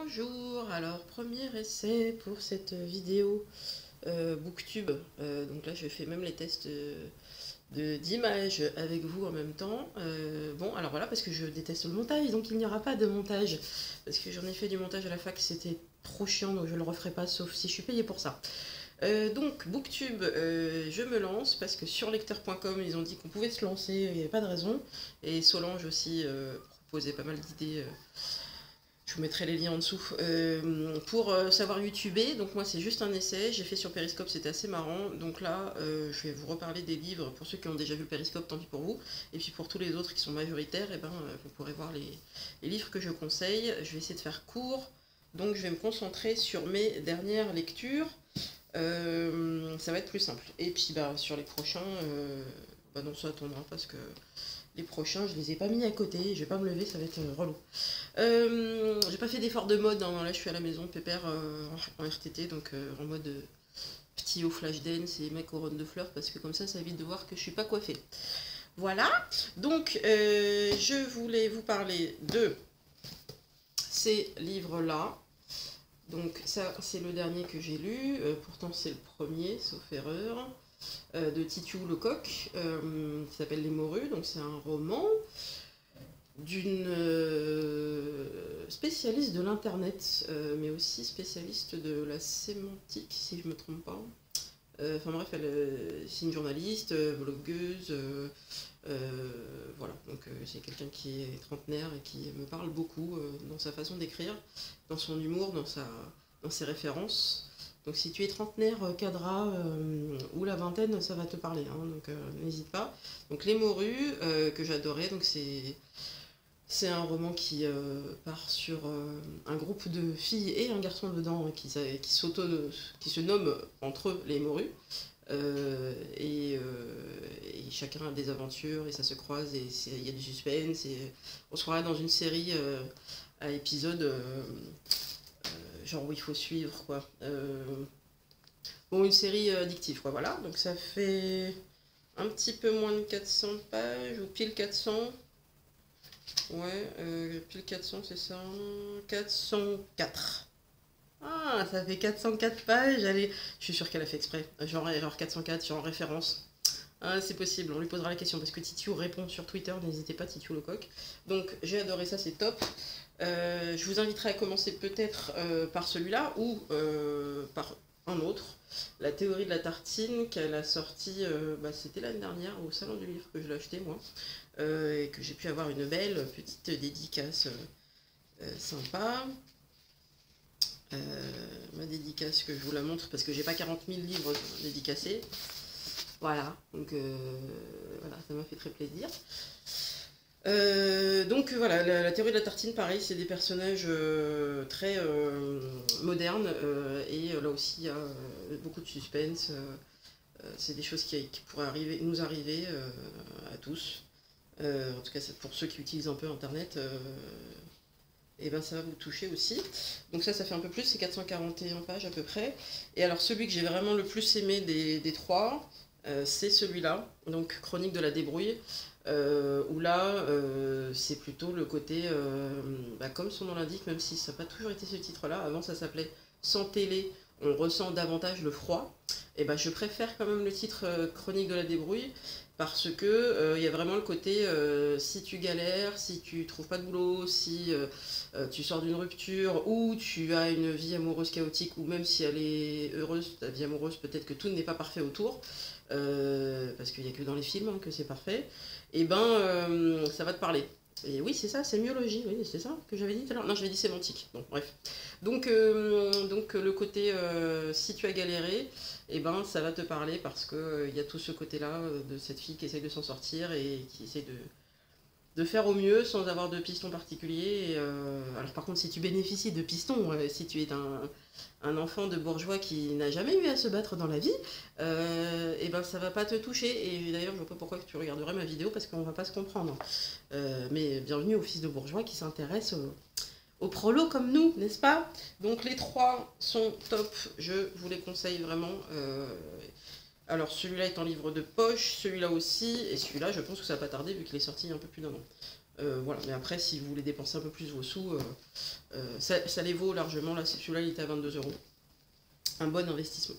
Bonjour, alors premier essai pour cette vidéo Booktube. Donc là je fais même les tests d'images avec vous en même temps. Bon alors voilà, parce que je déteste le montage, donc il n'y aura pas de montage. Parce que j'en ai fait du montage à la fac, c'était trop chiant, donc je le referai pas sauf si je suis payée pour ça. Donc Booktube, je me lance parce que sur lecteur.com ils ont dit qu'on pouvait se lancer, il n'y avait pas de raison. Et Solange aussi proposait pas mal d'idées. Je vous mettrai les liens en dessous. Pour savoir YouTuber, donc moi c'est juste un essai, j'ai fait sur Periscope, c'était assez marrant. Donc là, je vais vous reparler des livres, pour ceux qui ont déjà vu le Periscope, tant pis pour vous. Et puis pour tous les autres qui sont majoritaires, et ben, vous pourrez voir les livres que je conseille. Je vais essayer de faire court, donc je vais me concentrer sur mes dernières lectures. Ça va être plus simple. Et puis bah, sur les prochains, bah non, ça attendra parce que les prochains, je les ai pas mis à côté, je vais pas me lever, ça va être relou. J'ai pas fait d'effort de mode, hein. Là je suis à la maison, pépère en RTT, donc en mode petit au flash dance et mec au run de fleurs, parce que comme ça évite de voir que je suis pas coiffée. Voilà, donc je voulais vous parler de ces livres-là. Donc ça c'est le dernier que j'ai lu, pourtant c'est le premier, sauf erreur. De Titiou Lecoq, qui s'appelle Les Morues, donc c'est un roman d'une spécialiste de l'internet, mais aussi spécialiste de la sémantique, si je me trompe pas. Enfin bref, c'est une journaliste, blogueuse, voilà, donc c'est quelqu'un qui est trentenaire et qui me parle beaucoup dans sa façon d'écrire, dans son humour, dans ses références. Donc si tu es trentenaire, cadra ou la vingtaine, ça va te parler, hein, donc n'hésite pas. Donc Les Morues, que j'adorais, donc c'est un roman qui part sur un groupe de filles et un garçon dedans qui se nomment entre eux les Morues. Et chacun a des aventures et ça se croise et il y a du suspense. Et on se croirait dans une série à épisodes genre où il faut suivre, quoi. Bon, une série addictive, quoi, voilà. Donc ça fait un petit peu moins de 400 pages, ou pile 400. Ouais, pile 400, c'est ça. 404. Ah, ça fait 404 pages. Allez, je suis sûre qu'elle a fait exprès. Genre 404, genre en référence. Ah, c'est possible, on lui posera la question parce que Titiou répond sur Twitter. N'hésitez pas, Titiou Lecoq. Donc, j'ai adoré ça, c'est top. Je vous inviterai à commencer peut-être par celui-là ou par un autre. La théorie de la tartine qu'elle a sorti, bah, c'était l'année dernière au Salon du Livre que je l'ai acheté moi. Et que j'ai pu avoir une belle petite dédicace sympa. Ma dédicace que je vous la montre parce que j'ai pas 40 000 livres dédicacés. Voilà, donc voilà, ça m'a fait très plaisir. Donc voilà, la théorie de la tartine, pareil, c'est des personnages très modernes et là aussi il y a beaucoup de suspense. C'est des choses qui pourraient nous arriver à tous. En tout cas, pour ceux qui utilisent un peu Internet, et ben ça va vous toucher aussi. Donc ça fait un peu plus, c'est 441 pages à peu près. Et alors celui que j'ai vraiment le plus aimé des trois, c'est celui-là, donc Chronique de la débrouille, où là, c'est plutôt le côté, bah, comme son nom l'indique, même si ça n'a pas toujours été ce titre-là, avant ça s'appelait Sans télé, on ressent davantage le froid. Et ben je préfère quand même le titre Chronique de la débrouille, parce que y a vraiment le côté si tu galères, si tu trouves pas de boulot, si tu sors d'une rupture ou tu as une vie amoureuse chaotique ou même si elle est heureuse, ta vie amoureuse, peut-être que tout n'est pas parfait autour, parce qu'il n'y a que dans les films hein, que c'est parfait, et ben ça va te parler. Et oui, c'est ça, sémiologie, oui, c'est ça que j'avais dit tout à l'heure. Non, j'avais dit sémantique. Bon, bref. Donc le côté si tu as galéré, et ben ça va te parler parce que il y a tout ce côté-là de cette fille qui essaye de s'en sortir et qui essaye de faire au mieux sans avoir de piston particulier. Et, alors par contre, si tu bénéficies de pistons, si tu es un enfant de bourgeois qui n'a jamais eu à se battre dans la vie, et ben ça va pas te toucher. Et d'ailleurs, je vois pas pourquoi tu regarderais ma vidéo parce qu'on va pas se comprendre. Mais bienvenue aux fils de bourgeois qui s'intéressent au prolo comme nous, n'est-ce pas? Donc les trois sont top, je vous les conseille vraiment. Alors celui-là est en livre de poche, celui-là aussi, et celui-là je pense que ça va pas tarder vu qu'il est sorti il y a un peu plus d'un an. Voilà, mais après, si vous voulez dépenser un peu plus vos sous, ça les vaut largement. Là, celui-là, il était à 22 euros. Un bon investissement.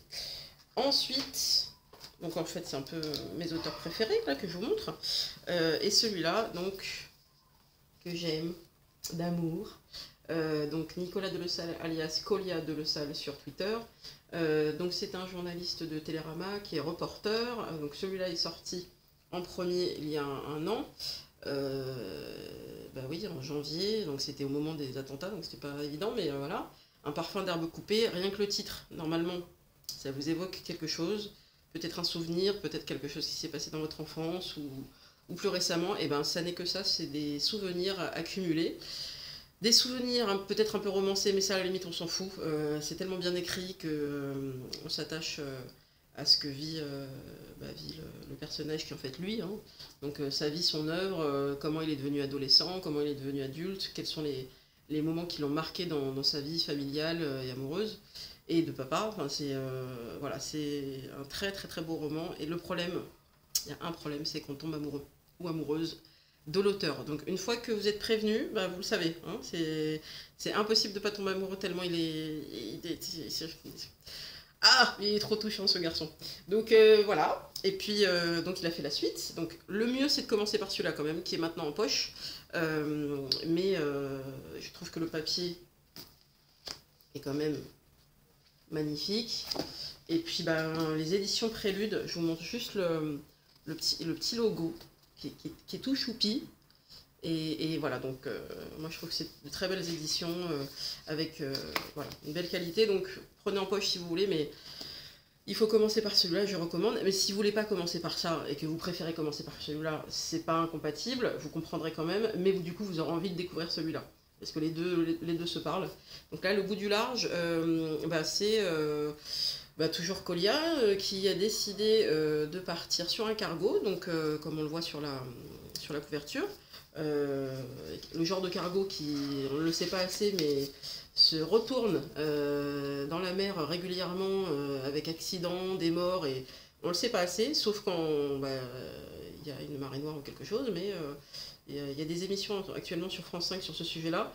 Ensuite, donc en fait, c'est un peu mes auteurs préférés là, que je vous montre. Et celui-là, donc, que j'aime d'amour. Donc Nicolas Delesalle, alias Colia Delesalle sur Twitter. Donc c'est un journaliste de Télérama qui est reporter. Donc celui-là est sorti en premier il y a un an. Bah oui, en janvier, donc c'était au moment des attentats, donc c'était pas évident, mais voilà. Un parfum d'herbe coupée, rien que le titre, normalement, ça vous évoque quelque chose, peut-être un souvenir, peut-être quelque chose qui s'est passé dans votre enfance ou plus récemment, et ben ça n'est que ça, c'est des souvenirs accumulés. Des souvenirs peut-être un peu romancés, mais ça à la limite on s'en fout. C'est tellement bien écrit que on s'attache à ce que vit le personnage qui est en fait lui. Hein. Donc sa vie, son œuvre, comment il est devenu adolescent, comment il est devenu adulte, quels sont les moments qui l'ont marqué dans sa vie familiale et amoureuse et de papa. Enfin, voilà, c'est un très très très beau roman. Et le problème, il y a un problème, c'est qu'on tombe amoureux ou amoureuse de l'auteur. Donc une fois que vous êtes prévenu, bah, vous le savez. Hein, c'est impossible de ne pas tomber amoureux tellement il est trop touchant ce garçon. Donc voilà. Et puis donc il a fait la suite. Donc le mieux c'est de commencer par celui-là quand même, qui est maintenant en poche. Mais je trouve que le papier est quand même magnifique. Et puis ben, les éditions Prélude, je vous montre juste le petit logo qui est tout choupi. Et voilà, donc moi je trouve que c'est de très belles éditions avec voilà, une belle qualité. Donc prenez en poche si vous voulez, mais il faut commencer par celui-là, je recommande. Mais si vous voulez pas commencer par ça et que vous préférez commencer par celui-là, c'est pas incompatible, vous comprendrez quand même, mais du coup vous aurez envie de découvrir celui-là. Parce que les deux se parlent. Donc là, le bout du large, c'est toujours Colia qui a décidé de partir sur un cargo, donc comme on le voit sur la couverture. Le genre de cargo qui, on ne le sait pas assez, mais se retourne dans la mer régulièrement avec accidents, des morts, et on ne le sait pas assez, sauf quand il y a une marée noire ou quelque chose, mais il y a des émissions actuellement sur France 5 sur ce sujet-là.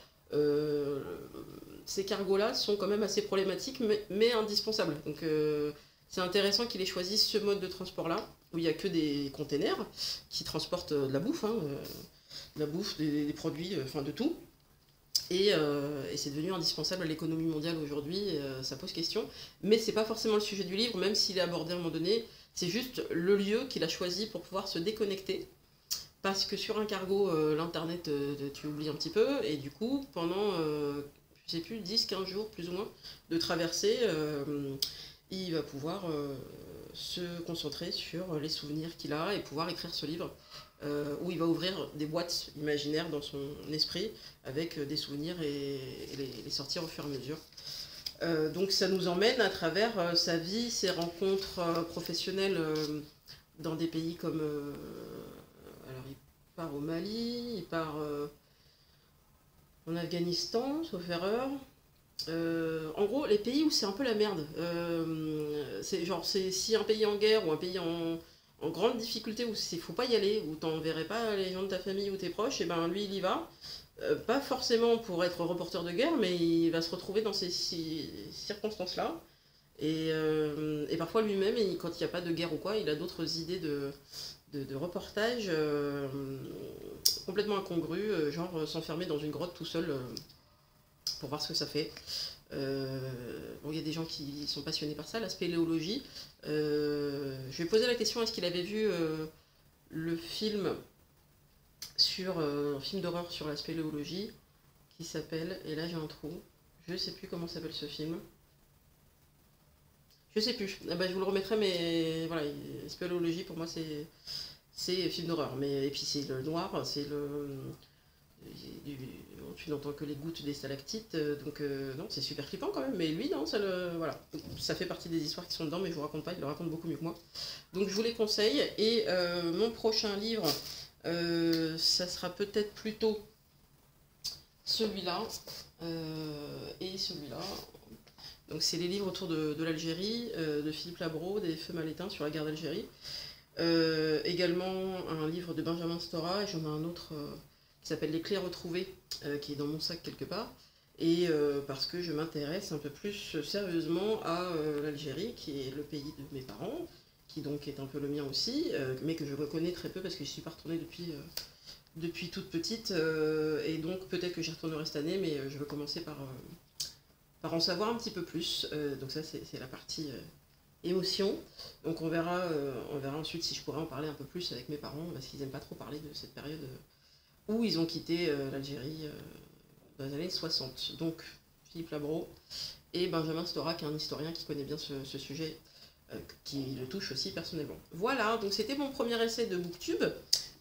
Ces cargos-là sont quand même assez problématiques, mais indispensables. Donc c'est intéressant qu'il ait choisi ce mode de transport-là, où il n'y a que des containers qui transportent de la bouffe, des produits, enfin de tout. Et c'est devenu indispensable à l'économie mondiale aujourd'hui, ça pose question. Mais c'est pas forcément le sujet du livre, même s'il est abordé à un moment donné, c'est juste le lieu qu'il a choisi pour pouvoir se déconnecter. Parce que sur un cargo, l'internet, tu oublies un petit peu, et du coup, pendant, je sais plus, 10-15 jours plus ou moins de traversée, il va pouvoir se concentrer sur les souvenirs qu'il a et pouvoir écrire ce livre. Où il va ouvrir des boîtes imaginaires dans son esprit avec des souvenirs et les sortir au fur et à mesure. Donc ça nous emmène à travers sa vie, ses rencontres professionnelles dans des pays comme... alors il part au Mali, il part en Afghanistan, sauf erreur. En gros, les pays où c'est un peu la merde. C'est si un pays en guerre ou un pays en grande difficulté où il faut pas y aller, où t'enverrais pas les gens de ta famille ou tes proches, et ben lui il y va. Pas forcément pour être reporter de guerre, mais il va se retrouver dans ces circonstances-là. Et parfois lui-même, quand il n'y a pas de guerre ou quoi, il a d'autres idées de reportage complètement incongrues, genre s'enfermer dans une grotte tout seul pour voir ce que ça fait. Il y a des gens qui sont passionnés par ça, la spéléologie. Je lui ai posé la question, est-ce qu'il avait vu le film un film d'horreur sur la spéléologie qui s'appelle, et là j'ai un trou, je sais plus comment s'appelle ce film. Je sais plus, je vous le remettrai, mais voilà, spéléologie pour moi c'est film d'horreur. Et puis c'est le noir, c'est tu n'entends que les gouttes des stalactites, donc non, c'est super flippant quand même, mais lui non, voilà, ça fait partie des histoires qui sont dedans, mais je vous raconte pas, il le raconte beaucoup mieux que moi. Donc je vous les conseille, et mon prochain livre, ça sera peut-être plutôt celui-là, et celui-là. Donc c'est les livres autour de l'Algérie, de Philippe Labro, des Feux mal éteints sur la guerre d'Algérie. Également un livre de Benjamin Stora, et j'en ai un autre qui s'appelle Les Clés retrouvées, qui est dans mon sac quelque part, et parce que je m'intéresse un peu plus sérieusement à l'Algérie, qui est le pays de mes parents, qui donc est un peu le mien aussi, mais que je reconnais très peu parce que je suis pas retournée depuis toute petite, et donc peut-être que j'y retournerai cette année, mais je veux commencer par en savoir un petit peu plus. Donc ça, c'est la partie émotion. Donc on verra ensuite si je pourrais en parler un peu plus avec mes parents, parce qu'ils n'aiment pas trop parler de cette période où ils ont quitté l'Algérie dans les années 60. Donc Philippe Labro et Benjamin Storac, un historien qui connaît bien ce sujet, qui le touche aussi personnellement. Voilà, donc c'était mon premier essai de Booktube.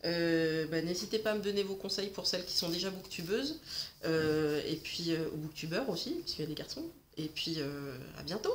N'hésitez pas à me donner vos conseils pour celles qui sont déjà booktubeuses, et puis aux booktubeurs aussi, puisqu'il y a des garçons. Et puis à bientôt!